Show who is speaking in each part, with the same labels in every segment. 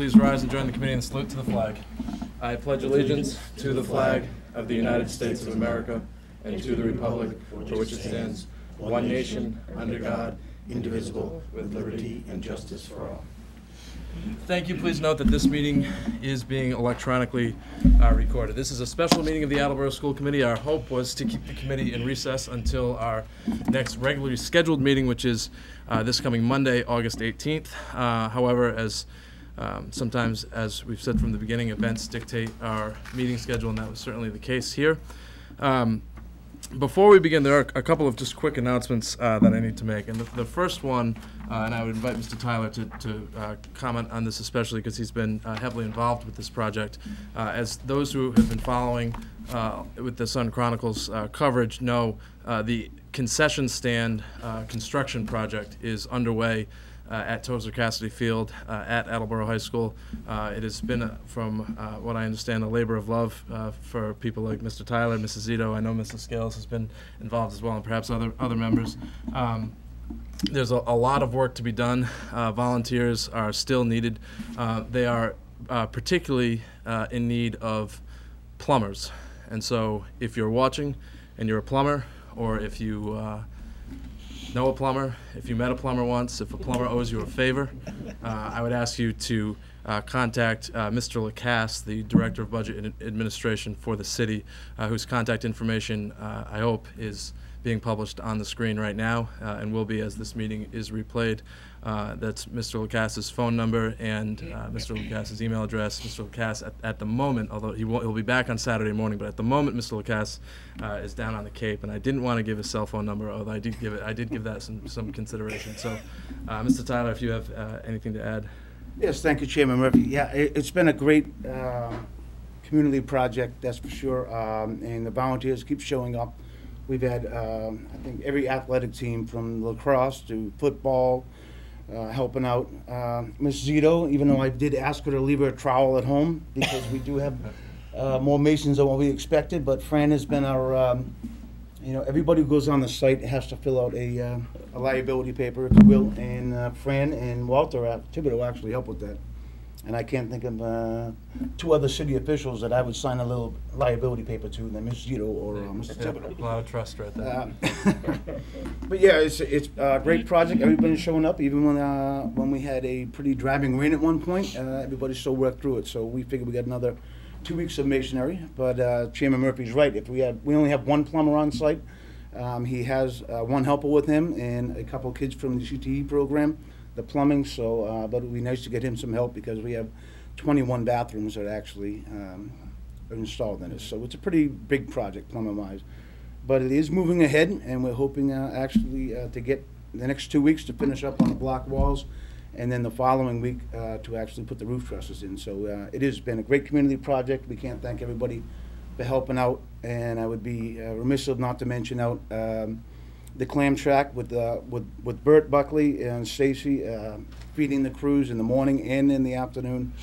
Speaker 1: please rise and join the committee in salute to the flag. I pledge allegiance to the flag of the United States of America and to the republic for which it stands, one nation, under God, indivisible, with liberty and justice for all. Thank you. Please note that this meeting is being electronically recorded. This is a special meeting of the Attleboro School Committee. Our hope was to keep the committee in recess until our next regularly scheduled meeting, which is this coming Monday, August 18th. However, as sometimes, as we've said from the beginning, events dictate our meeting schedule, and that was certainly the case here. Before we begin, there are a couple of just quick announcements that I need to make. And the first one, and I would invite Mr. Tyler to comment on this, especially because he's been heavily involved with this project. As those who have been following with the Sun Chronicles coverage know, the concession stand construction project is underway at Tozer Cassidy Field at Attleboro High School. It has been, from what I understand, a labor of love for people like Mr. Tyler, Mrs. Zito. I know Mrs. Scales has been involved as well, and perhaps other members. There's a lot of work to be done. Volunteers are still needed. They are particularly in need of plumbers. And so if you're watching and you're a plumber, or if you know a plumber, if you met a plumber once, if a plumber owes you a favor, I would ask you to contact Mr. Lacasse, the Director of Budget and Administration for the city, whose contact information I hope is being published on the screen right now and will be as this meeting is replayed. That's Mr. Lacasse's phone number and Mr. Lacasse's email address. Mr. Lacasse, at the moment, although he'll be back on Saturday morning, but at the moment, Mr. Lacasse is down on the Cape, and I didn't want to give his cell phone number, although I did give that some consideration. So, Mr. Tyler, if you have anything to add.
Speaker 2: Yes, thank you, Chairman Murphy. Yeah, it's been a great community project, that's for sure, and the volunteers keep showing up. We've had, I think, every athletic team from lacrosse to football helping out. Ms. Zito, even though I did ask her to leave her trowel at home because we do have more Masons than what we expected, but Fran has been our, everybody who goes on the site has to fill out a liability paper, if you will, and Fran and Walter Thibodeau actually help with that. And I can't think of two other city officials that I would sign a little liability paper to than Ms. Zito or Mr. Thibodeau.
Speaker 1: A lot of trust right there.
Speaker 2: But yeah, it's a great project. Everybody's showing up, even when we had a pretty driving rain at one point. Everybody still worked through it. So we figured we got another 2 weeks of masonry. But Chairman Murphy's right. If we only have one plumber on site. He has one helper with him and a couple kids from the CTE program. The plumbing, so but it would be nice to get him some help because we have 21 bathrooms that actually are installed in it. So it's a pretty big project, plumbing-wise. But it is moving ahead, and we're hoping actually to get the next 2 weeks to finish up on the block walls, and then the following week to actually put the roof trusses in. So it has been a great community project. We can't thank everybody for helping out, and I would be remiss of not to mention out the clam track with Bert Buckley and Stacy feeding the crews in the morning and in the afternoon,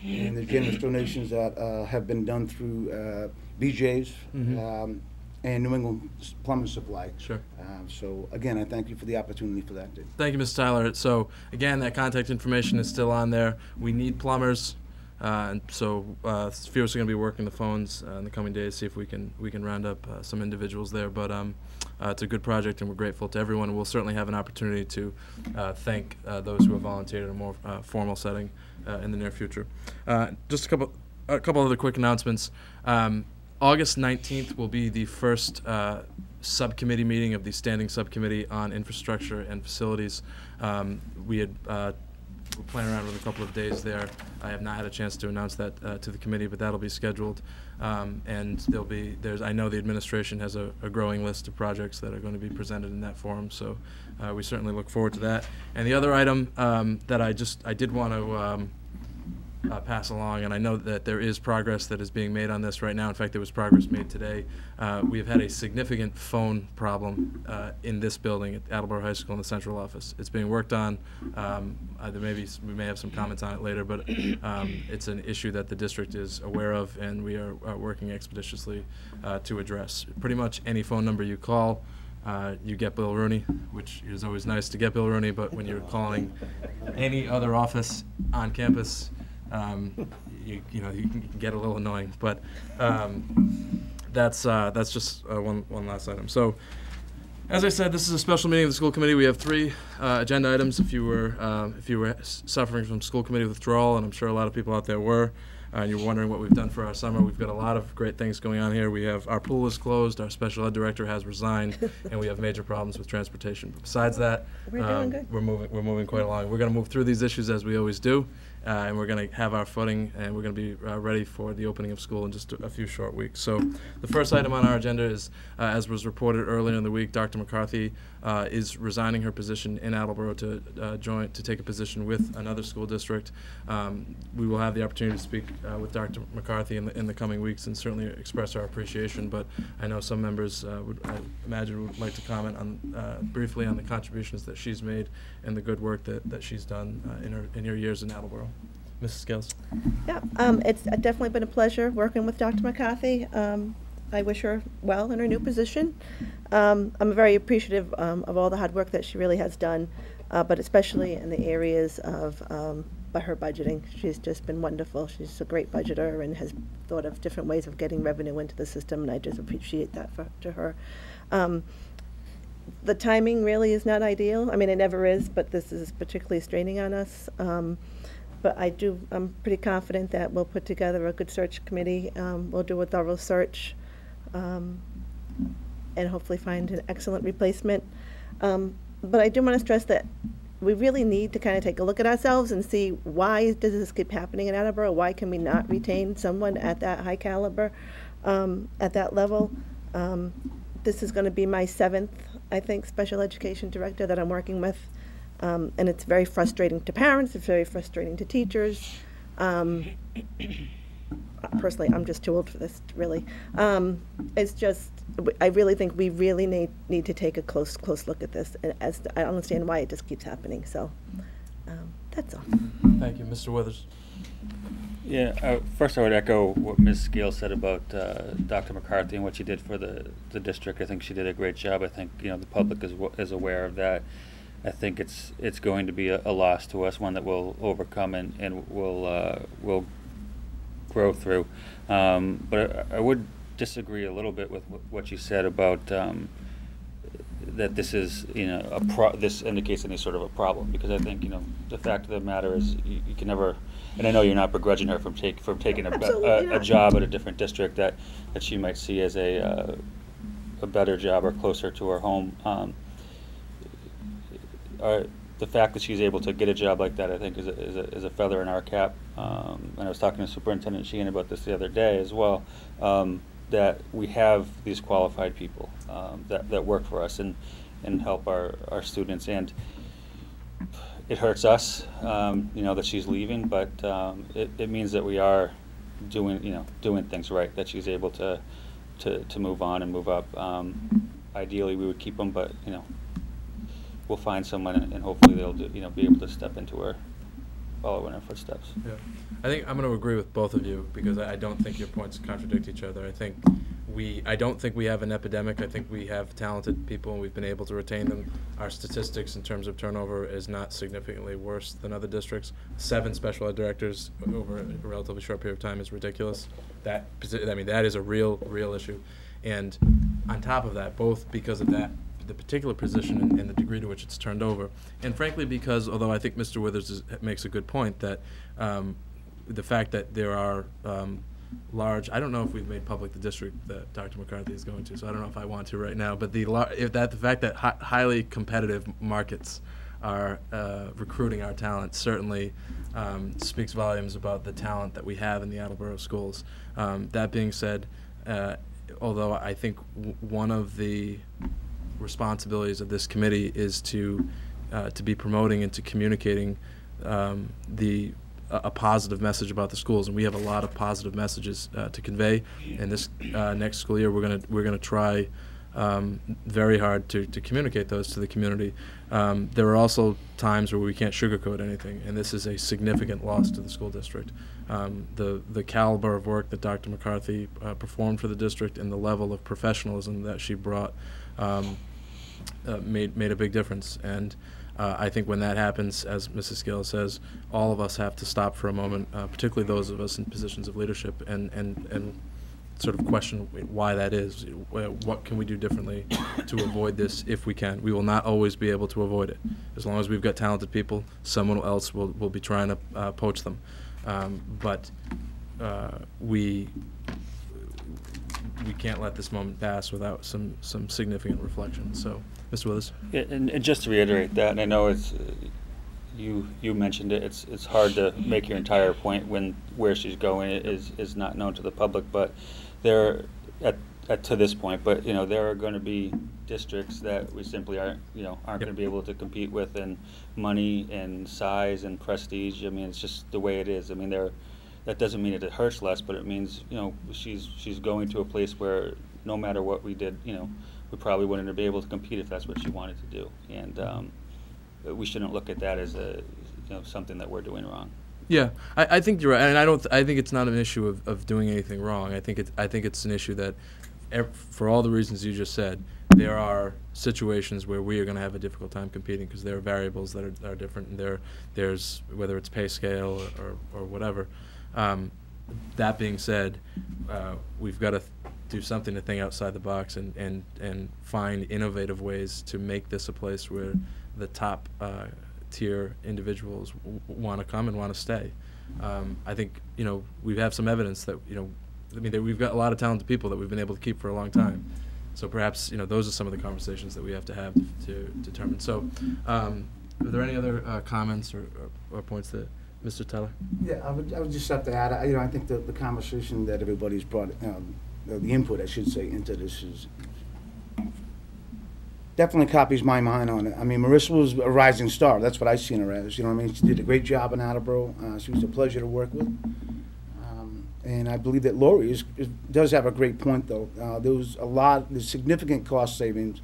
Speaker 2: and the generous donations that have been done through BJ's and New England Plumbing Supply.
Speaker 1: Sure.
Speaker 2: So again, I thank you for the opportunity for that.
Speaker 1: Thank you, Mr. Tyler. So again, that contact information is still on there. We need plumbers. And so fiercely going to be working the phones in the coming days, see if we can round up some individuals there. But it's a good project, and we're grateful to everyone. And we'll certainly have an opportunity to thank those who have volunteered in a more formal setting in the near future. Just a couple other quick announcements. August 19th will be the first subcommittee meeting of the Standing Subcommittee on Infrastructure and Facilities. We had we're playing around with a couple of days there. I have not had a chance to announce that to the committee, but that'll be scheduled. And I know the administration has a growing list of projects that are going to be presented in that forum, so we certainly look forward to that. And the other item that I did want to pass along, and I know that there is progress that is being made on this right now. In fact, there was progress made today. We have had a significant phone problem in this building at Attleboro High School in the central office. It's being worked on. We may have some comments on it later, but it's an issue that the district is aware of, and we are working expeditiously to address. Pretty much any phone number you call, you get Bill Rooney, which is always nice to get Bill Rooney, but when you're calling any other office on campus, you know, you can get a little annoying. But that's just one last item. So, as I said, this is a special meeting of the school committee. We have 3 agenda items. If you were suffering from school committee withdrawal, and I'm sure a lot of people out there were, and you're wondering what we've done for our summer, we've got a lot of great things going on here. We have our pool is closed, our special ed director has resigned, and we have major problems with transportation. But besides that,
Speaker 3: We're doing good.
Speaker 1: we're moving quite along. We're going to move through these issues as we always do, and we're going to have our footing, and we're going to be ready for the opening of school in just a few short weeks. So the first item on our agenda is, as was reported earlier in the week, Dr. McCarthy is resigning her position in Attleboro to take a position with another school district. We will have the opportunity to speak with Dr. McCarthy in the coming weeks and certainly express our appreciation, but I know some members I imagine would like to comment on briefly on the contributions that she's made and the good work that she's done in her years in Attleboro. Mrs. Scales.
Speaker 3: Yeah, it's definitely been a pleasure working with Dr. McCarthy. I wish her well in her new position. I'm very appreciative of all the hard work that she really has done, but especially in the areas of her budgeting. She's just been wonderful. She's a great budgeter and has thought of different ways of getting revenue into the system, and I just appreciate that to her. The timing really is not ideal. I mean, it never is, but this is particularly straining on us. But I'm pretty confident that we'll put together a good search committee. We'll do a thorough search and hopefully find an excellent replacement. But I do want to stress that we really need to kind of take a look at ourselves and see, why does this keep happening in Attleboro? Why can we not retain someone at that high caliber, at that level? This is going to be my 7th, I think, special education director that I'm working with. And it's very frustrating to parents. It's very frustrating to teachers. Personally, I'm just too old for this, really. It's just, I really think we really need to take a close look at this. And I don't understand why it just keeps happening. So that's all.
Speaker 1: Thank you. Mr. Withers.
Speaker 4: Yeah, first I would echo what Ms. Scales said about Dr. McCarthy and what she did for the district. I think she did a great job. I think, you know, the public is aware of that. I think it's going to be a loss to us, one that we'll overcome and we'll grow through. But I would disagree a little bit with what you said about that this is, you know, this indicates any sort of a problem, because I think, you know, the fact of the matter is you can never, and I know you're not begrudging her from taking a job at a different district that she might see as a better job or closer to her home. The fact that she's able to get a job like that, I think, is a feather in our cap. And I was talking to Superintendent Sheehan about this the other day as well, that we have these qualified people that work for us and help our students. And it hurts us, you know, that she's leaving, but it means that we are doing things right, that she's able to move on and move up. Ideally, we would keep them, but, you know, we'll find someone, and hopefully they'll be able to step into her, follow in her footsteps.
Speaker 1: Yeah, I think I'm going to agree with both of you, because I don't think your points contradict each other. I don't think we have an epidemic. I think we have talented people, and we've been able to retain them. Our statistics in terms of turnover is not significantly worse than other districts. 7 special ed directors over a relatively short period of time is ridiculous. That is a real issue. And on top of that, both because of that, the particular position and the degree to which it's turned over, and frankly because, although I think Mr. Withers makes a good point, that the fact that there are large, I don't know if we've made public the district that Dr. McCarthy is going to, so I don't know if I want to right now, but the fact that highly competitive markets are recruiting our talent certainly speaks volumes about the talent that we have in the Attleboro schools. That being said, although I think one of the responsibilities of this committee is to be promoting and to communicating a positive message about the schools, and we have a lot of positive messages to convey. And this next school year, we're gonna try very hard to communicate those to the community. There are also times where we can't sugarcoat anything, and this is a significant loss to the school district. The caliber of work that Dr. McCarthy performed for the district and the level of professionalism that she brought made a big difference. And I think when that happens, as Mrs. Scales says, all of us have to stop for a moment, particularly those of us in positions of leadership, and sort of question why that is. What can we do differently to avoid this if we can? We will not always be able to avoid it. As long as we've got talented people, someone else will be trying to poach them. But we can't let this moment pass without some significant reflection. So, Mr. Withers.
Speaker 4: Yeah, and just to reiterate that, and I know it's you mentioned it. It's hard to make your entire point when where she's going is not known to the public, but there to this point. But there are going to be districts that we simply aren't going to be able to compete with in money and size and prestige. I mean, it's just the way it is. I mean, that doesn't mean it hurts less, but it means she's going to a place where no matter what we did, we probably wouldn't be able to compete if that's what she wanted to do, and we shouldn't look at that as something that we're doing wrong.
Speaker 1: Yeah, I think you're right, and I think it's not an issue of doing anything wrong. I think it's an issue that, for all the reasons you just said, there are situations where we are going to have a difficult time competing because there are variables that are different, and there's whether it's pay scale or whatever. That being said, we've got to do something to think outside the box and find innovative ways to make this a place where the top tier individuals want to come and want to stay. I think we have some evidence that we've got a lot of talented people that we've been able to keep for a long time. So perhaps those are some of the conversations that we have to have to determine. So, are there any other comments or points that Mr. Teller?
Speaker 2: Yeah, I would just have to add. I think the conversation that everybody's brought, the input, I should say, into this is definitely copies my mind on it. I mean, Marissa was a rising star. That's what I seen her as. You know what I mean? She did a great job in Attleboro. She was a pleasure to work with. And I believe that Lori does have a great point, though. There's significant cost savings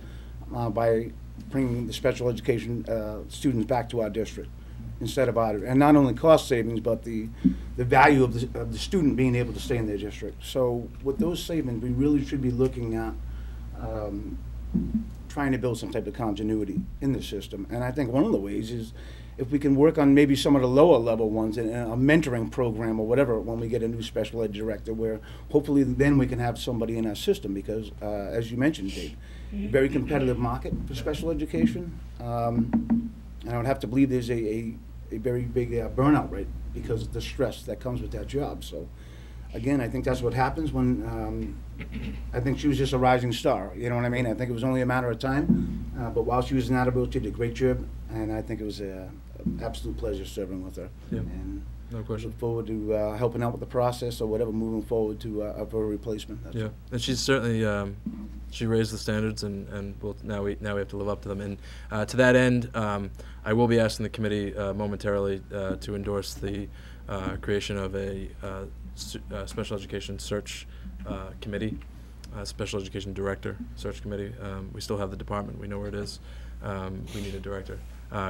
Speaker 2: by bringing the special education students back to our district instead of out of it. And not only cost savings, but the value of the student being able to stay in their district. So with those savings, we really should be looking at trying to build some type of continuity in the system. And I think one of the ways is if we can work on maybe some of the lower level ones in a mentoring program or whatever when we get a new special ed director, where hopefully then we can have somebody in our system because, as you mentioned, Dave, very competitive market for special education. And I would have to believe there's a very big burnout rate because of the stress that comes with that job. So again, I think that's what happens when I think she was just a rising star. You know what I mean? I think it was only a matter of time. But while she was in Attleboro, she did a great job, and I think it was an absolute pleasure serving with her.
Speaker 1: Yeah.
Speaker 2: And
Speaker 1: No question.
Speaker 2: look forward to helping out with the process or whatever, moving forward to for a replacement.
Speaker 1: Yeah, and she's certainly she raised the standards, and now we have to live up to them. And to that end, I will be asking the committee momentarily to endorse the creation of a special education search committee, special education director search committee. We still have the department; we know where it is. We need a director.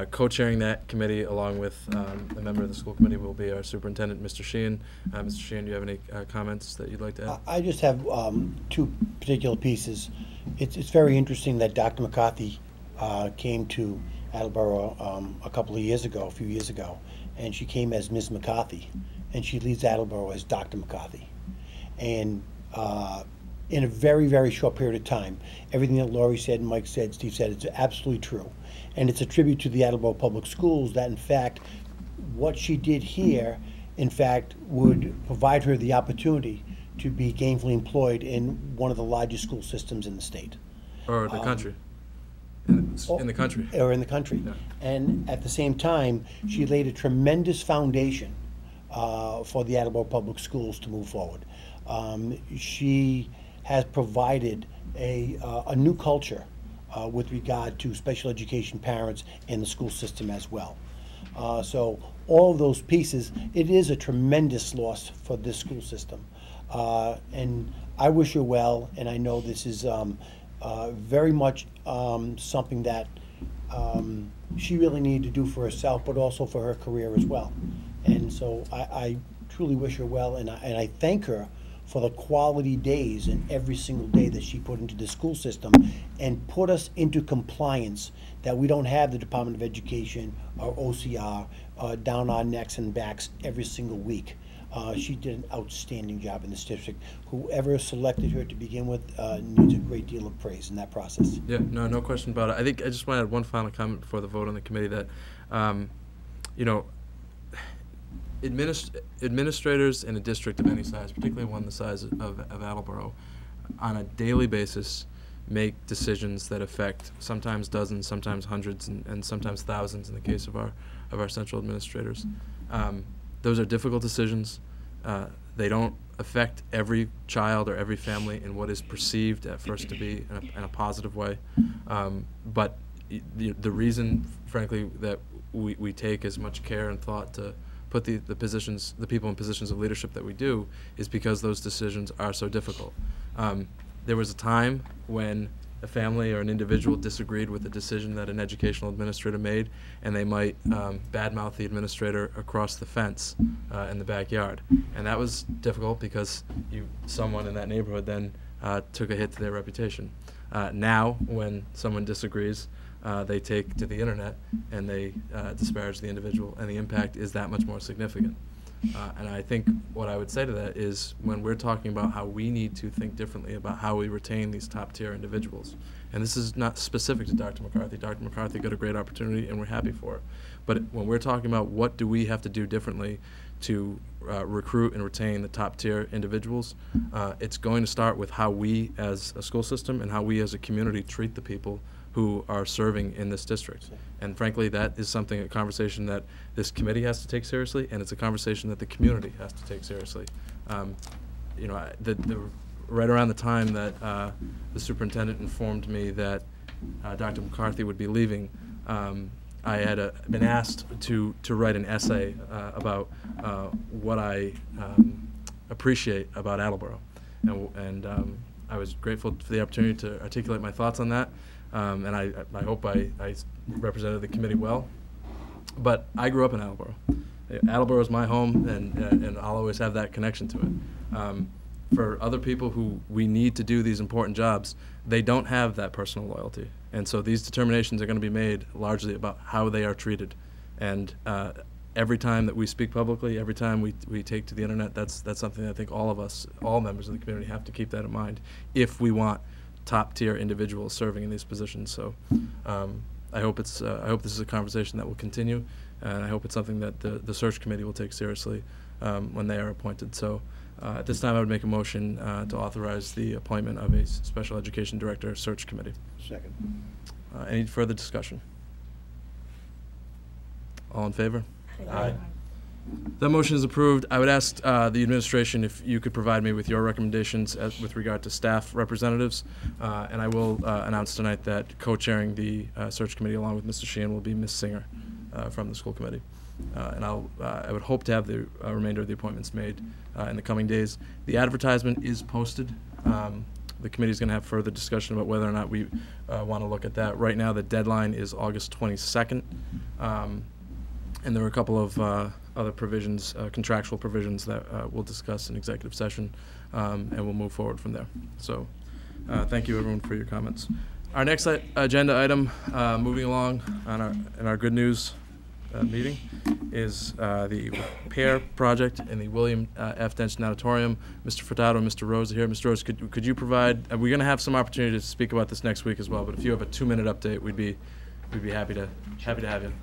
Speaker 1: Co-chairing that committee along with a member of the school committee will be our superintendent, Mr. Sheehan. Mr. Sheehan, do you have any comments that you'd like to add?
Speaker 5: I just have two particular pieces. It's very interesting that Dr. McCarthy came to Attleboro a few years ago, and she came as Ms. McCarthy, and she leaves Attleboro as Dr. McCarthy. And in a very, very short period of time, everything that Laurie said, Mike said, Steve said, it's absolutely true. And it's a tribute to the Attleboro Public Schools that, in fact, what she did here, in fact, would provide her the opportunity to be gainfully employed in one of the largest school systems in the state.
Speaker 1: Or the country? In the country.
Speaker 5: Or in the country.
Speaker 1: Yeah.
Speaker 5: And at the same time, she laid a tremendous foundation for the Attleboro Public Schools to move forward. She has provided a new culture with regard to special education parents in the school system as well. So all of those pieces, it is a tremendous loss for this school system. And I wish her well, and I know this is very much something that she really needed to do for herself, but also for her career as well. And so I truly wish her well, and I thank her for the quality days and every single day that she put into the school system and put us into compliance that we don't have the Department of Education or OCR down our necks and backs every single week. She did an outstanding job in this district. Whoever selected her to begin with needs a great deal of praise in that process.
Speaker 1: Yeah, no question about it. I think I just want to add one final comment before the vote on the committee that, you know, administrators in a district of any size, particularly one the size of Attleboro, on a daily basis make decisions that affect sometimes dozens, sometimes hundreds, and sometimes thousands in the case of our central administrators. Those are difficult decisions. They don't affect every child or every family in what is perceived at first to be in a positive way. But the reason, frankly, that we take as much care and thought to put the people in positions of leadership that we do is because those decisions are so difficult. There was a time when a family or an individual disagreed with a decision that an educational administrator made, and they might badmouth the administrator across the fence in the backyard. And that was difficult because someone in that neighborhood then took a hit to their reputation. Now, when someone disagrees, they take to the internet and they disparage the individual, and the impact is that much more significant. And I think what I would say to that is when we're talking about how we need to think differently about how we retain these top-tier individuals, and this is not specific to Dr. McCarthy. Dr. McCarthy got a great opportunity, and we're happy for it. But when we're talking about what do we have to do differently to recruit and retain the top-tier individuals, it's going to start with how we as a school system and how we as a community treat the people who are serving in this district. And frankly, that is a conversation that this committee has to take seriously, and it's a conversation that the community has to take seriously. You know, right around the time that the superintendent informed me that Dr. McCarthy would be leaving, I had been asked to write an essay about what I appreciate about Attleboro. And I was grateful for the opportunity to articulate my thoughts on that. And I hope I represented the committee well. But I grew up in Attleboro. Attleboro is my home, and I'll always have that connection to it. For other people who we need to do these important jobs, they don't have that personal loyalty. And so these determinations are going to be made largely about how they are treated. And every time that we speak publicly, every time we take to the internet, that's something I think all of us, all members of the community, have to keep that in mind if we want top-tier individuals serving in these positions. So I hope this is a conversation that will continue, and I hope it's something that the search committee will take seriously when they are appointed. So at this time, I would make a motion to authorize the appointment of a special education director search committee.
Speaker 2: Second.
Speaker 1: Any further discussion? All in favor? Aye. That motion is approved. I would ask the administration if you could provide me with your recommendations with regard to staff representatives, and I will announce tonight that co-chairing the search committee along with Mr. Sheehan will be Ms. Singer from the school committee. And I would hope to have the remainder of the appointments made in the coming days. The advertisement is posted. The committee is going to have further discussion about whether or not we want to look at that. Right now, the deadline is August 22nd, and there are a couple of other provisions, contractual provisions that we'll discuss in executive session, and we'll move forward from there. So thank you, everyone, for your comments. Our next agenda item, moving along in our good news meeting, is the repair project in the William F. Denson Auditorium. Mr. Furtado and Mr. Rose are here. Mr. Rose, could you provide, we're going to have some opportunity to speak about this next week as well, but if you have a 2-minute update, we'd be happy to have you.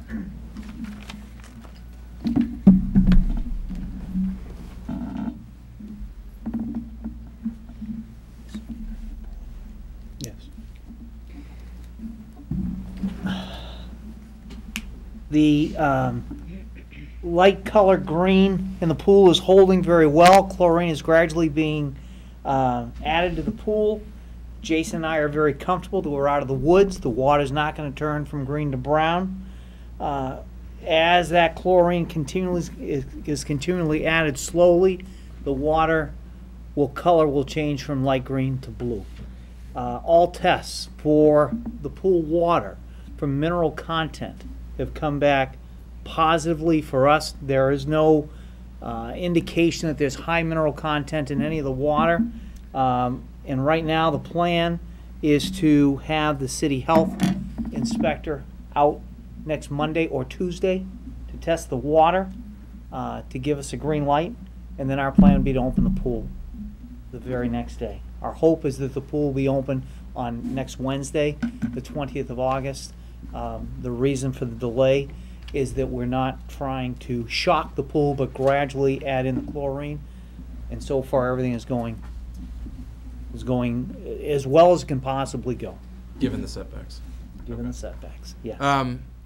Speaker 5: Yes.
Speaker 6: The light color green in the pool is holding very well. Chlorine is gradually being added to the pool. Jason and I are very comfortable that we're out of the woods. The water's not going to turn from green to brown. As that chlorine is continually added slowly, the water color will change from light green to blue. All tests for the pool water for mineral content have come back positively for us. There is no indication that there's high mineral content in any of the water. And right now, the plan is to have the city health inspector out next Monday or Tuesday to test the water, to give us a green light, and then our plan would be to open the pool the very next day. Our hope is that the pool will be open on next Wednesday, the 20th of August. The reason for the delay is that we're not trying to shock the pool, but gradually add in the chlorine. And so far, everything is going as well as it can possibly go,
Speaker 1: Given the setbacks.
Speaker 6: given the setbacks. Yeah.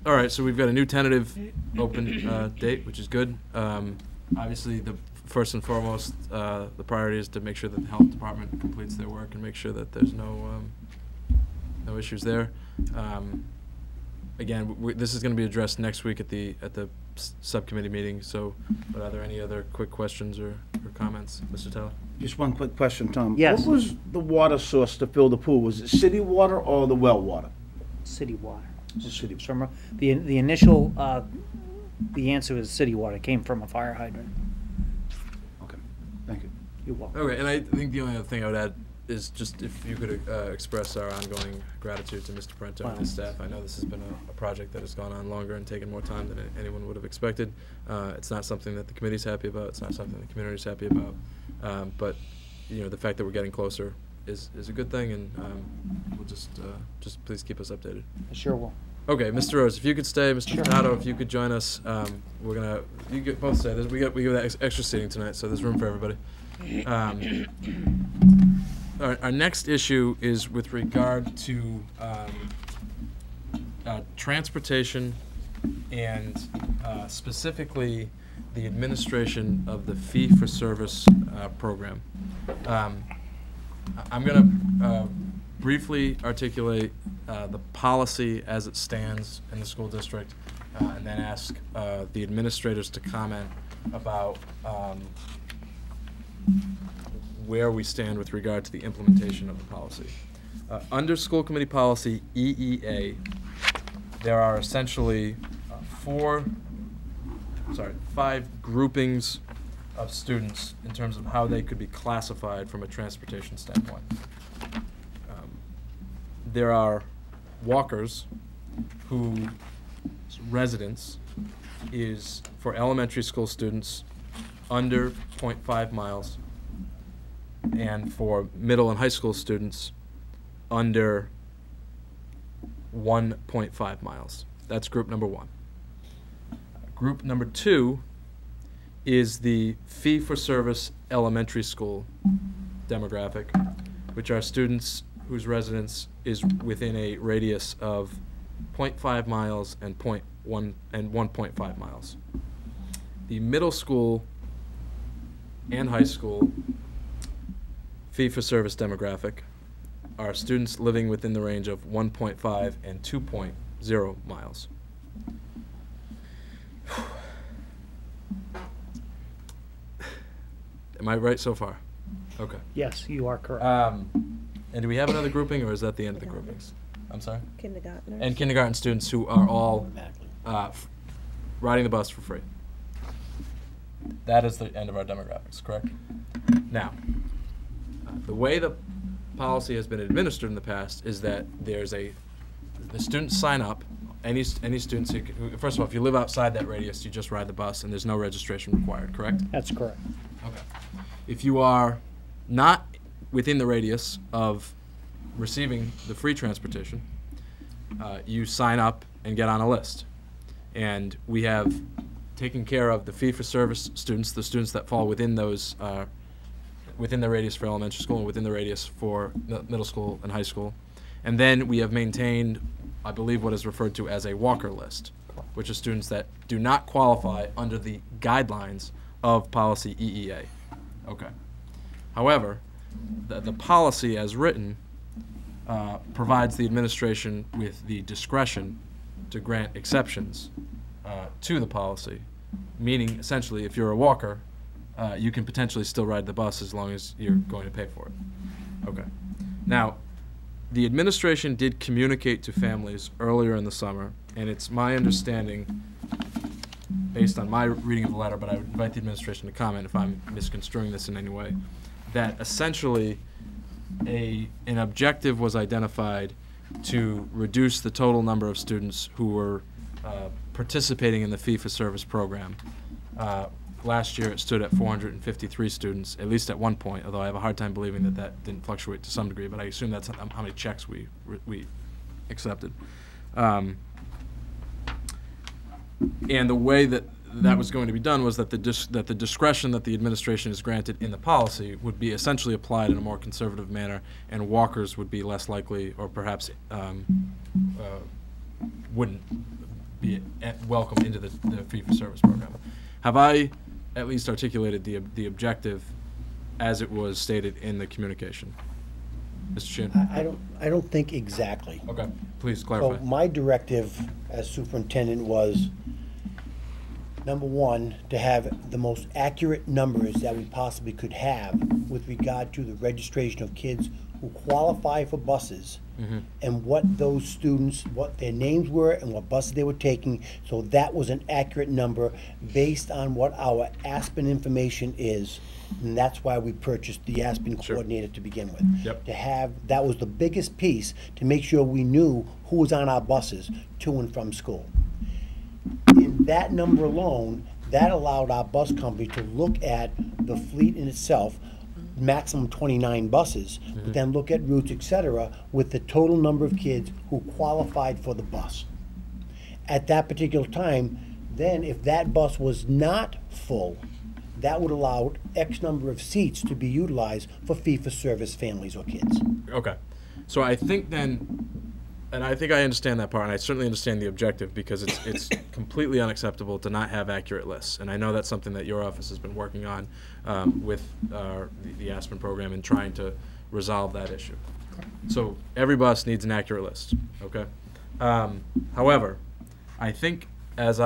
Speaker 1: All right, so we've got a new tentative open date, which is good. Obviously, the first and foremost, the priority is to make sure that the health department completes their work and make sure that there's no issues there. Again, this is going to be addressed next week at the subcommittee meeting. So, but are there any other quick questions or comments, Mr. Teller?
Speaker 2: Just one quick question, Tom.
Speaker 6: Yes.
Speaker 2: What was the water source to fill the pool? Was it city water or the well water?
Speaker 6: City water.
Speaker 2: City.
Speaker 6: From the initial, the answer was city water. It came from a fire hydrant.
Speaker 2: Okay, thank you.
Speaker 6: You're welcome.
Speaker 1: Okay, and I think the only other thing I would add is just if you could express our ongoing gratitude to Mr. Parento and his staff. I know this has been a project that has gone on longer and taken more time than anyone would have expected. It's not something that the committee's happy about. It's not something the community's happy about. But you know, the fact that we're getting closer is a good thing, and we'll just please keep us updated.
Speaker 6: I sure will.
Speaker 1: Okay, Mr. Rose, if you could stay, Mr.
Speaker 6: Sure.
Speaker 1: Furtado, if you could join us, you could both stay. We got that extra seating tonight, so there's room for everybody. All right, our next issue is with regard to transportation and specifically the administration of the fee-for-service program. I'm going to briefly articulate the policy as it stands in the school district, and then ask the administrators to comment about where we stand with regard to the implementation of the policy. Under school committee policy EEA, there are essentially 5 groupings of students in terms of how they could be classified from a transportation standpoint. There are walkers whose residence is for elementary school students under 0.5 miles, and for middle and high school students under 1.5 miles. That's group number 1. Group number 2 is the fee-for-service elementary school demographic, which are students whose residence is within a radius of 0.5 miles and 1.5 miles. The middle school and high school fee-for-service demographic are students living within the range of 1.5 and 2.0 miles. Am I right so far? Okay.
Speaker 6: Yes, you are correct.
Speaker 1: And do we have another grouping, or is that the end of the groupings? I'm sorry?
Speaker 3: Kindergartners.
Speaker 1: And kindergarten students who are all
Speaker 5: Automatically.
Speaker 1: riding the bus for free. That is the end of our demographics, correct? Now, the way the policy has been administered in the past is that the students sign up. Any students first of all, if you live outside that radius, you just ride the bus, and there's no registration required, correct?
Speaker 6: That's correct.
Speaker 1: Okay. If you are not within the radius of receiving the free transportation, you sign up and get on a list. And we have taken care of the fee-for-service students, the students that fall within those, within the radius for elementary school and within the radius for middle school and high school. And then we have maintained, I believe, what is referred to as a walker list, which are students that do not qualify under the guidelines of policy EEA. Okay. However, the policy as written provides the administration with the discretion to grant exceptions to the policy, meaning essentially if you're a walker, you can potentially still ride the bus as long as you're going to pay for it. Okay. Now, the administration did communicate to families earlier in the summer, and it's my understanding based on my reading of the letter, but I would invite the administration to comment if I'm misconstruing this in any way, that essentially an objective was identified to reduce the total number of students who were participating in the fee-for-service program. Last year, it stood at 453 students, at least at one point, although I have a hard time believing that that didn't fluctuate to some degree, but I assume that's how many checks we accepted. And the way that was going to be done was that the discretion that the administration is granted in the policy would be essentially applied in a more conservative manner, and walkers would be less likely, or perhaps wouldn't be welcome into the fee-for-service program. Have I at least articulated the objective as it was stated in the communication? Mr. Sheehan?
Speaker 5: I don't think exactly.
Speaker 1: Okay, please clarify.
Speaker 5: So my directive as superintendent was, number one, to have the most accurate numbers that we possibly could have with regard to the registration of kids who qualify for buses, and what those students, what their names were and what buses they were taking. So that was an accurate number based on what our Aspen information is. And that's why we purchased the Aspen coordinator to begin with.
Speaker 1: Yep.
Speaker 5: To have, that was the biggest piece, to make sure we knew who was on our buses to and from school. In that number alone, that allowed our bus company to look at the fleet in itself, maximum 29 buses, but then look at routes, et cetera, with the total number of kids who qualified for the bus. At that particular time, then if that bus was not full, that would allow X number of seats to be utilized for fee-for-service families or kids.
Speaker 1: Okay. So I think then, and I think I understand that part, and I certainly understand the objective, because it's completely unacceptable to not have accurate lists. And I know that's something that your office has been working on with the Aspen program and trying to resolve that issue. So every bus needs an accurate list, okay? However, I think as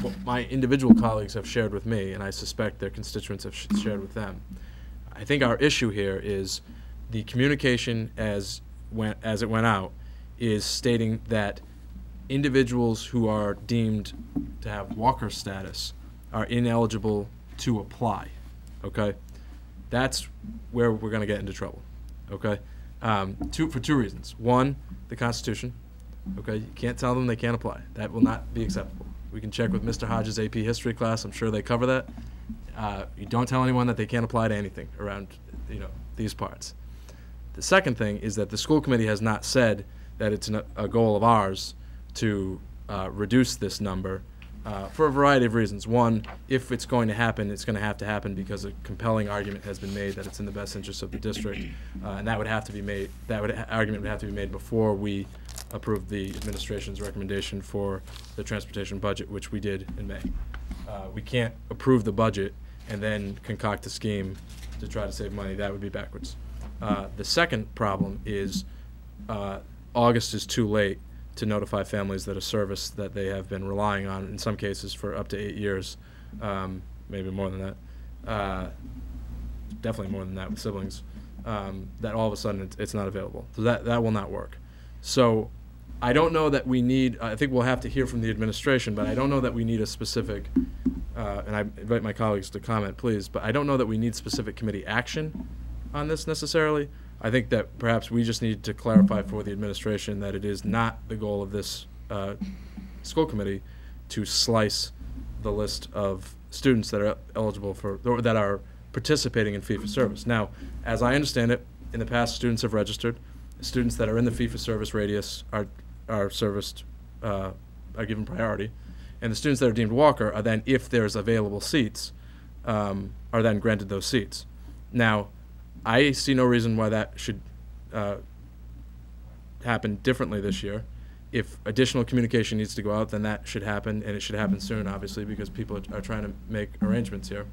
Speaker 1: what my individual colleagues have shared with me, and I suspect their constituents have shared with them, I think our issue here is the communication as it went out is stating that individuals who are deemed to have walker status are ineligible to apply, okay? That's where we're gonna get into trouble, okay? For two reasons. One, the Constitution, okay? You can't tell them they can't apply. That will not be acceptable. We can check with Mr. Hodges' AP history class. I'm sure they cover that. You don't tell anyone that they can't apply to anything around, these parts. The second thing is that the school committee has not said that it's a goal of ours to reduce this number for a variety of reasons. One, if it's going to happen, it's going to happen because a compelling argument has been made that it's in the best interest of the district, and that would have to be made. Argument would have to be made before we approve the administration's recommendation for the transportation budget, which we did in May. We can't approve the budget and then concoct a scheme to try to save money. That would be backwards. The second problem is August is too late to notify families that a service that they have been relying on, in some cases for up to 8 years, maybe more than that, definitely more than that with siblings, that all of a sudden it's not available. So that will not work. So I don't know that we need, I think we'll have to hear from the administration, but I don't know that we need a specific, and I invite my colleagues to comment, please, but I don't know that we need specific committee action on this necessarily. I think that perhaps we just need to clarify for the administration that it is not the goal of this school committee to slice the list of students that are eligible for, or that are participating in fee-for-service. Now, as I understand it, in the past, students have registered. Students that are in the fee-for-service radius are serviced, are given priority, and the students that are deemed walker are then, if there's available seats, are then granted those seats. Now, I see no reason why that should happen differently this year. If additional communication needs to go out, then that should happen, and it should happen soon, obviously, because people are trying to make arrangements here.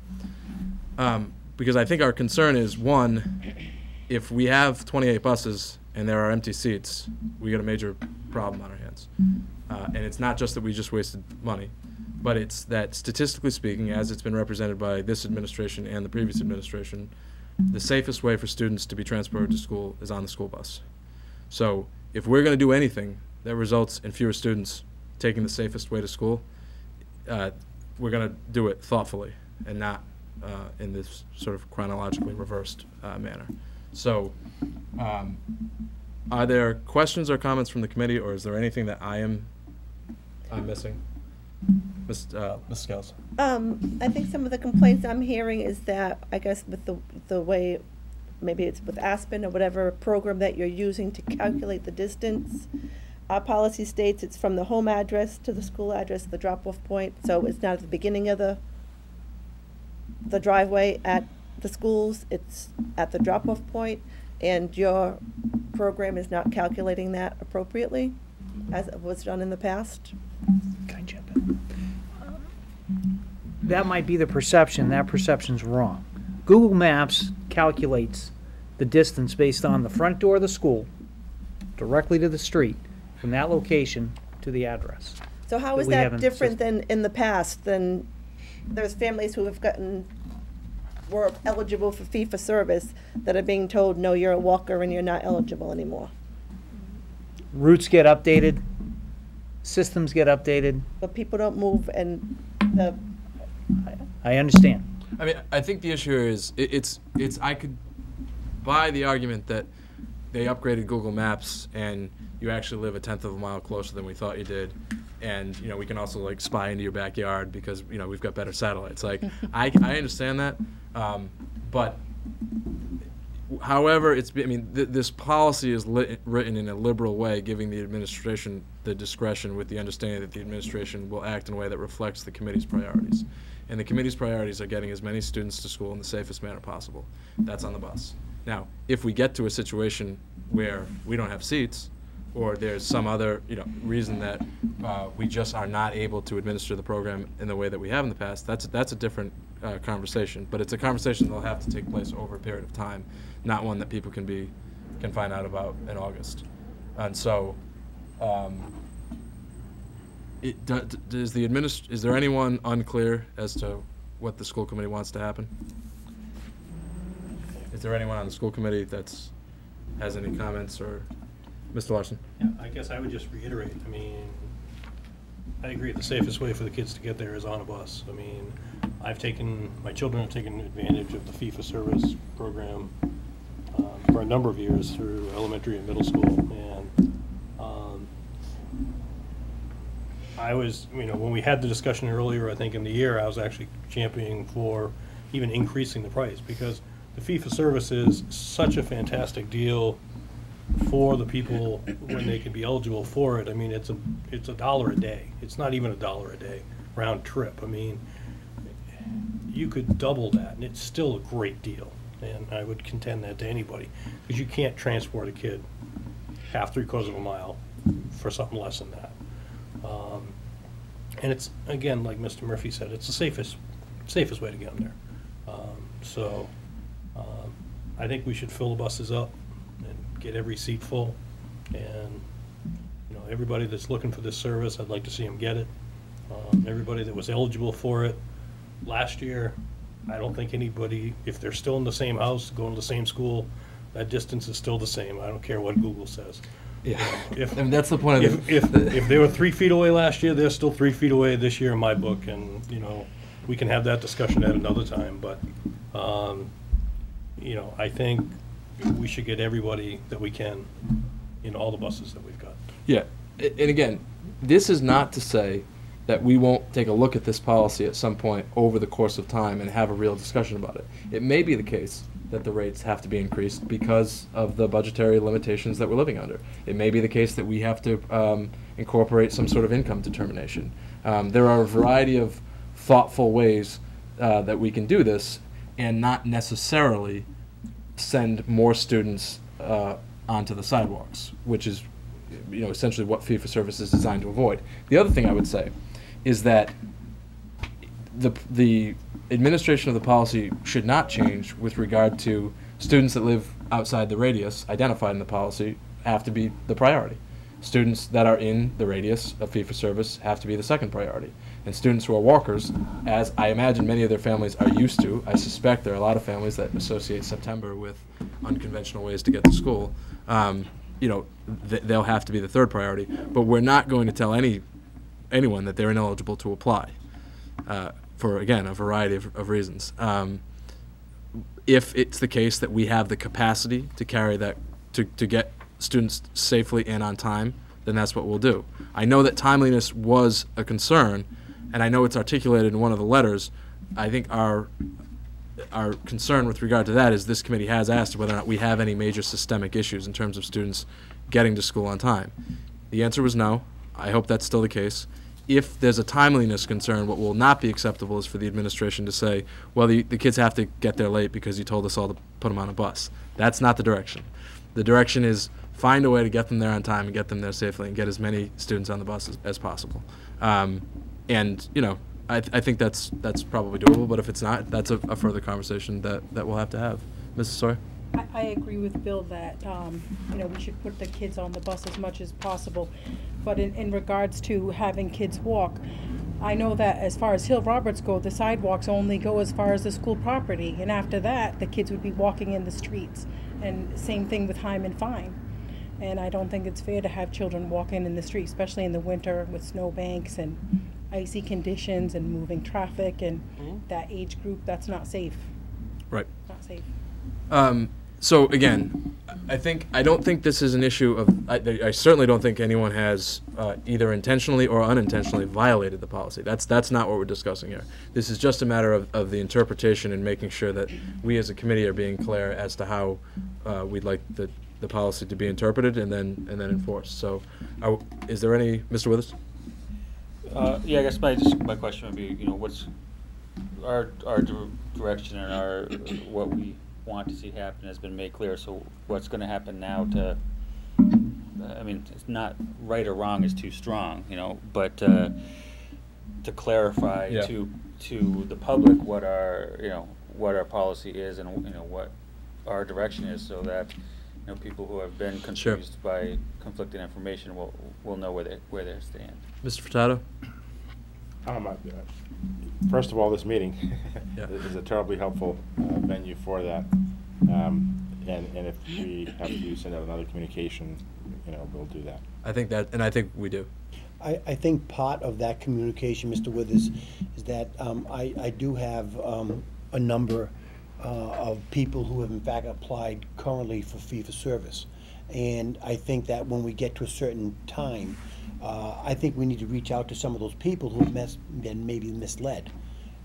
Speaker 1: Because I think our concern is, one, if we have 28 buses and there are empty seats, we got a major problem on our hands. And it's not just that we just wasted money, but it's that statistically speaking, as it's been represented by this administration and the previous administration, the safest way for students to be transported to school is on the school bus. So if we're going to do anything that results in fewer students taking the safest way to school, we're going to do it thoughtfully and not in this sort of chronologically reversed manner. So, are there questions or comments from the committee, or is there anything that I'm missing? Ms. Scales.
Speaker 3: I think some of the complaints I'm hearing is that, I guess with the way, maybe it's with Aspen or whatever program that you're using to calculate the distance, our policy states it's from the home address to the school address, the drop-off point, so it's not at the beginning of the driveway at the schools, it's at the drop-off point, and your program is not calculating that appropriately, as it was done in the past.
Speaker 6: Can I jump in? That might be the perception. That perception's wrong. Google Maps calculates the distance based on the front door of the school, directly to the street, from that location to the address.
Speaker 3: So how
Speaker 6: But
Speaker 3: is
Speaker 6: we
Speaker 3: that
Speaker 6: haven't
Speaker 3: different
Speaker 6: just-
Speaker 3: than in the past? Than there's families who have were eligible for fee for service that are being told, no, you're a walker and you're not eligible anymore.
Speaker 6: Routes get updated, systems get updated.
Speaker 3: But people don't move, and
Speaker 6: I understand.
Speaker 1: I mean, I think the issue is it's I could buy the argument that they upgraded Google Maps and you actually live 1/10 of a mile closer than we thought you did, and we can also like spy into your backyard because we've got better satellites. Like I understand that, but however this policy is written in a liberal way, giving the administration the discretion with the understanding that the administration will act in a way that reflects the committee's priorities. And the committee's priorities are getting as many students to school in the safest manner possible. That's on the bus. Now, if we get to a situation where we don't have seats, or there's some other reason that we just are not able to administer the program in the way that we have in the past, that's a different conversation. But it's a conversation that'll have to take place over a period of time, not one that people can find out about in August. And so, is there anyone unclear as to what the school committee wants to happen? Is there anyone on the school committee has any comments, or Mr. Larson?
Speaker 7: Yeah, I guess I would just reiterate, I agree, the safest way for the kids to get there is on a bus. My children have taken advantage of the fee-for-service program for a number of years through elementary and middle school, and I was, when we had the discussion earlier, I think in the year, I was actually championing for even increasing the price, because the fee-for-service is such a fantastic deal for the people when they can be eligible for it. It's $1 a day. It's not even $1 a day round trip. You could double that, and it's still a great deal. And I would contend that to anybody, because you can't transport a kid half, 3/4 of a mile for something less than that. And it's, again, like Mr. Murphy said, it's the safest way to get them there. I think we should fill the buses up and get every seat full. And, everybody that's looking for this service, I'd like to see them get it. Everybody that was eligible for it last year, I don't think anybody, if they're still in the same house, going to the same school, that distance is still the same. I don't care what Google says.
Speaker 1: Yeah, that's the point of
Speaker 7: if they were 3 feet away last year, they're still 3 feet away this year in my book, and we can have that discussion at another time. But I think we should get everybody that we can in all the buses that we've got.
Speaker 1: Yeah, and again, this is not to say that we won't take a look at this policy at some point over the course of time and have a real discussion about it. It may be the case that the rates have to be increased because of the budgetary limitations that we're living under. It may be the case that we have to incorporate some sort of income determination. There are a variety of thoughtful ways that we can do this and not necessarily send more students onto the sidewalks, which is essentially what fee-for-service is designed to avoid. The other thing I would say is that the administration of the policy should not change with regard to students that live outside the radius identified in the policy have to be the priority. Students that are in the radius of fee-for-service have to be the second priority. And students who are walkers, as I imagine many of their families are used to, I suspect there are a lot of families that associate September with unconventional ways to get to school, they'll have to be the third priority. But we're not going to tell any anyone that they're ineligible to apply for, again, a variety of reasons. If it's the case that we have the capacity to carry that, to get students safely and on time, then that's what we'll do. I know that timeliness was a concern, and I know it's articulated in one of the letters. I think our concern with regard to that is this committee has asked whether or not we have any major systemic issues in terms of students getting to school on time. The answer was no. I hope that's still the case. If there's a timeliness concern, what will not be acceptable is for the administration to say, well, the kids have to get there late because you told us all to put them on a bus. That's not the direction. The direction is find a way to get them there on time and get them there safely and get as many students on the bus as possible. And, you know, I think that's probably doable, but if it's not, that's a further conversation that we'll have to have. Mrs. Sawyer?
Speaker 8: I agree with Bill that, you know, we should put the kids on the bus as much as possible. But in regards to having kids walk, I know that as far as Hill Roberts go, the sidewalks only go as far as the school property. And after that, the kids would be walking in the streets. And same thing with Hyman Fine. And I don't think it's fair to have children walking in the street, especially in the winter with snowbanks and icy conditions and moving traffic. And that age group, that's not safe.
Speaker 1: Right.
Speaker 8: Not safe.
Speaker 1: So again, I don't think this is an issue of, I certainly don't think anyone has either intentionally or unintentionally violated the policy. That's not what we're discussing here. This is just a matter of the interpretation and making sure that we as a committee are being clear as to how we'd like the policy to be interpreted and then enforced. So is there any, Mr. Withers?
Speaker 4: Yeah, I guess my question would be, you know, what's our direction and what we want to see happen has been made clear. So what's going to happen now to, I mean, it's not right or wrong is too strong, you know, but to clarify to the public what our policy is and, you know, what our direction is, so that, you know, people who have been confused by conflicting information will know where they stand.
Speaker 1: Mr. Furtado?
Speaker 9: First of all, this meeting
Speaker 1: Yeah.
Speaker 9: is a terribly helpful venue for that. And if we have to send out another communication, you know, we'll do that.
Speaker 1: I think we do.
Speaker 5: I think part of that communication, Mr. Withers, is that I do have a number of people who have in fact applied currently for fee-for-service. And I think that when we get to a certain time, I think we need to reach out to some of those people who have been maybe misled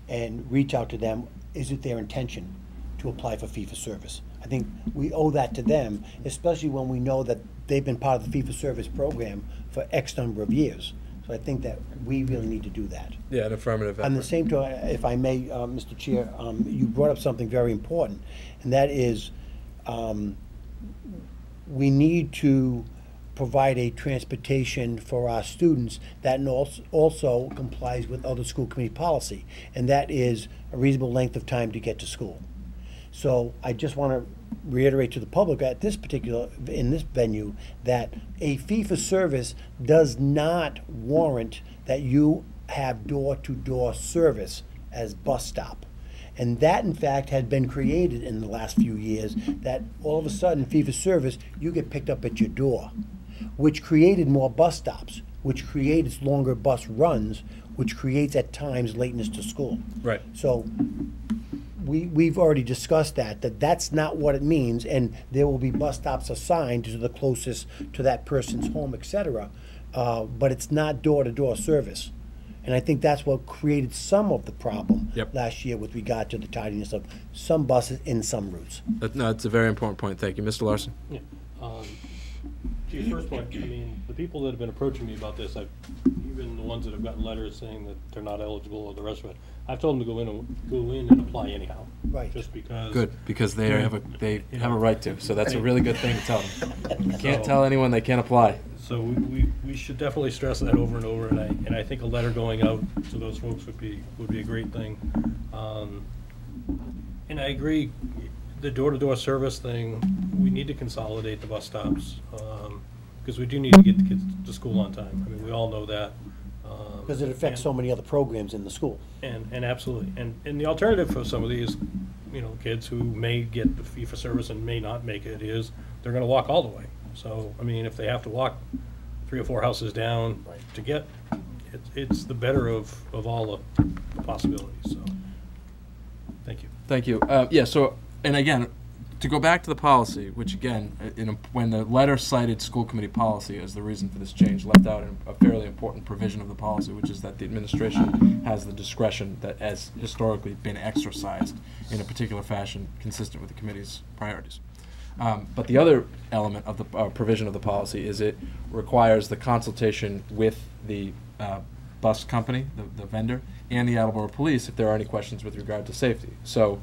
Speaker 5: and reach out to them. Is it their intention to apply for fee-for-service? I think we owe that to them, especially when we know that they've been part of the fee-for-service program for X number of years. So I think that we really need to do that.
Speaker 1: Yeah, an affirmative effort.
Speaker 5: On the same time, if I may, Mr. Chair, you brought up something very important, and that is we need to provide a transportation for our students that also complies with other school committee policy, and that is a reasonable length of time to get to school. So I just want to reiterate to the public in this venue that a fee-for-service does not warrant that you have door-to-door service as bus stop. And that, in fact, had been created in the last few years, that all of a sudden, fee-for-service, you get picked up at your door, which created more bus stops, which creates longer bus runs, which creates at times lateness to school.
Speaker 1: Right.
Speaker 5: So we've already discussed that's not what it means, and there will be bus stops assigned to the closest to that person's home, etc. But it's not door-to-door service. And I think that's what created some of the problem last year with regard to the tardiness of some buses in some routes.
Speaker 1: No, it's a very important point. Thank you. Mr. Larson?
Speaker 7: Yeah. To your first point, I mean, the people that have been approaching me about this, even the ones that have gotten letters saying that they're not eligible or the rest of it, I've told them to go in and apply anyhow.
Speaker 5: Right.
Speaker 7: Just because.
Speaker 1: Good, because they have a right to. So that's a really good thing to tell them. You can't tell anyone they can't apply.
Speaker 7: So we should definitely stress that over and over, and I think a letter going out to those folks would be a great thing. And I agree, the door-to-door service thing, we need to consolidate the bus stops, because we do need to get the kids to school on time. I mean, we all know that.
Speaker 5: Because it affects so many other programs in the school.
Speaker 7: And absolutely. And the alternative for some of these, you know, kids who may get the fee-for-service and may not make it is they're going to walk all the way. So, I mean, if they have to walk 3 or 4 houses down to get, it's the better of all the possibilities, so, thank you.
Speaker 1: Thank you. Yeah, so, and again, to go back to the policy, which again, when the letter cited school committee policy as the reason for this change, left out a fairly important provision of the policy, which is that the administration has the discretion that has historically been exercised in a particular fashion consistent with the committee's priorities. But the other element of the provision of the policy is it requires the consultation with the bus company, the vendor, and the Attleboro Police if there are any questions with regard to safety. So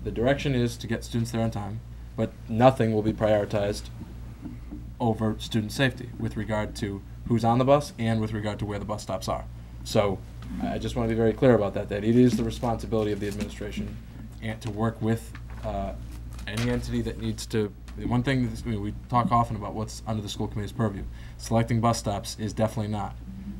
Speaker 1: the direction is to get students there on time, but nothing will be prioritized over student safety with regard to who's on the bus and with regard to where the bus stops are. So I just want to be very clear about that it is the responsibility of the administration and to work with any entity that needs to. The one thing is, we talk often about what's under the school committee's purview. Selecting bus stops is definitely not.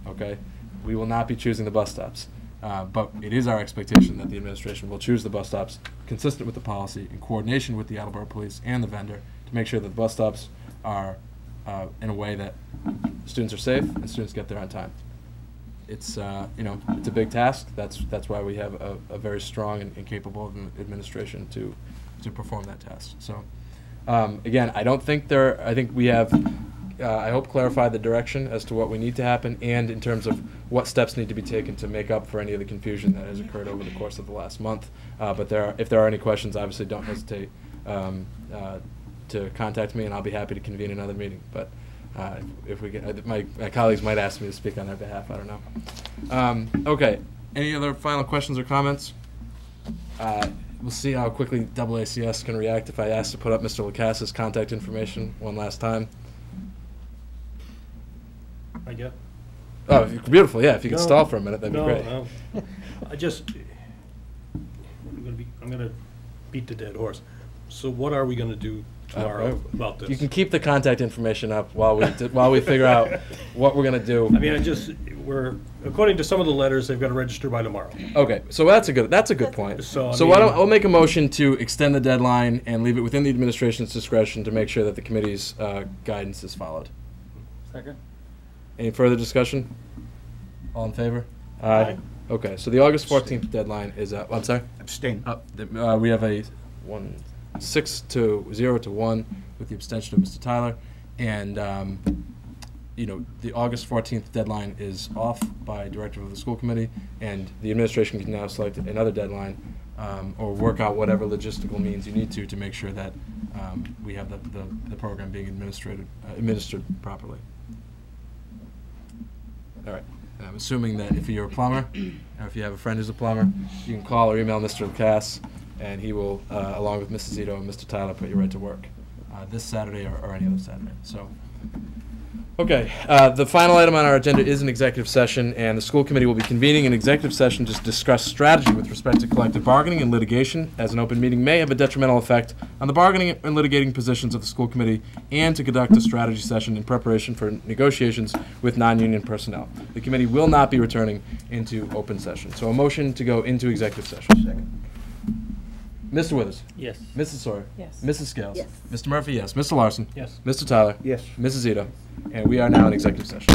Speaker 1: Okay, we will not be choosing the bus stops, but it is our expectation that the administration will choose the bus stops consistent with the policy in coordination with the Attleboro Police and the vendor to make sure that the bus stops are in a way that students are safe and students get there on time. It's it's a big task. That's why we have a very strong and capable administration to perform that task. So. Again, I think we have, I hope, clarified the direction as to what we need to happen and in terms of what steps need to be taken to make up for any of the confusion that has occurred over the course of the last month. But if there are any questions, obviously don't hesitate to contact me, and I'll be happy to convene another meeting. But if we get, my colleagues might ask me to speak on their behalf. I don't know. Okay. Any other final questions or comments? We'll see how quickly AACS can react if I ask to put up Mr. Lacass's contact information one last time.
Speaker 7: I get.
Speaker 1: Oh, beautiful! Yeah, if you could stall for a minute, that'd be great.
Speaker 7: No, I'm gonna beat the dead horse. So what are we gonna do tomorrow about this?
Speaker 1: You can keep the contact information up while we figure out what we're gonna do.
Speaker 7: I mean, we're according to some of the letters, they've got to register by tomorrow.
Speaker 1: Okay, so that's a good point.
Speaker 7: So
Speaker 1: why don't I'll make a motion to extend the deadline and leave it within the administration's discretion to make sure that the committee's guidance is followed.
Speaker 4: Second.
Speaker 1: Any further discussion? All in favor?
Speaker 7: Aye.
Speaker 1: Okay, so the August 14th deadline is I'm sorry?
Speaker 2: Abstain.
Speaker 1: We have a 6-0 to 1 with the abstention of Mr. Tyler, and the August 14th deadline is off by directive of the school committee, and the administration can now select another deadline or work out whatever logistical means you need to make sure that we have the program being administered properly. All right. And I'm assuming that if you're a plumber, or if you have a friend who's a plumber, you can call or email Mr. Lacasse, and he will, along with Mrs. Zito and Mr. Tyler, put you right to work this Saturday or any other Saturday. So, okay. The final item on our agenda is an executive session, and the school committee will be convening an executive session to discuss strategy with respect to collective bargaining and litigation, as an open meeting may have a detrimental effect on the bargaining and litigating positions of the school committee, and to conduct a strategy session in preparation for negotiations with non-union personnel. The committee will not be returning into open session. So a motion to go into executive session. Second. Mr. Withers.
Speaker 4: Yes.
Speaker 1: Mrs. Sawyer.
Speaker 8: Yes.
Speaker 1: Mrs. Scales.
Speaker 3: Yes.
Speaker 1: Mr. Murphy, yes. Mr. Larson.
Speaker 7: Yes.
Speaker 1: Mr. Tyler.
Speaker 2: Yes.
Speaker 1: Mrs. Zito. And we are now in executive session.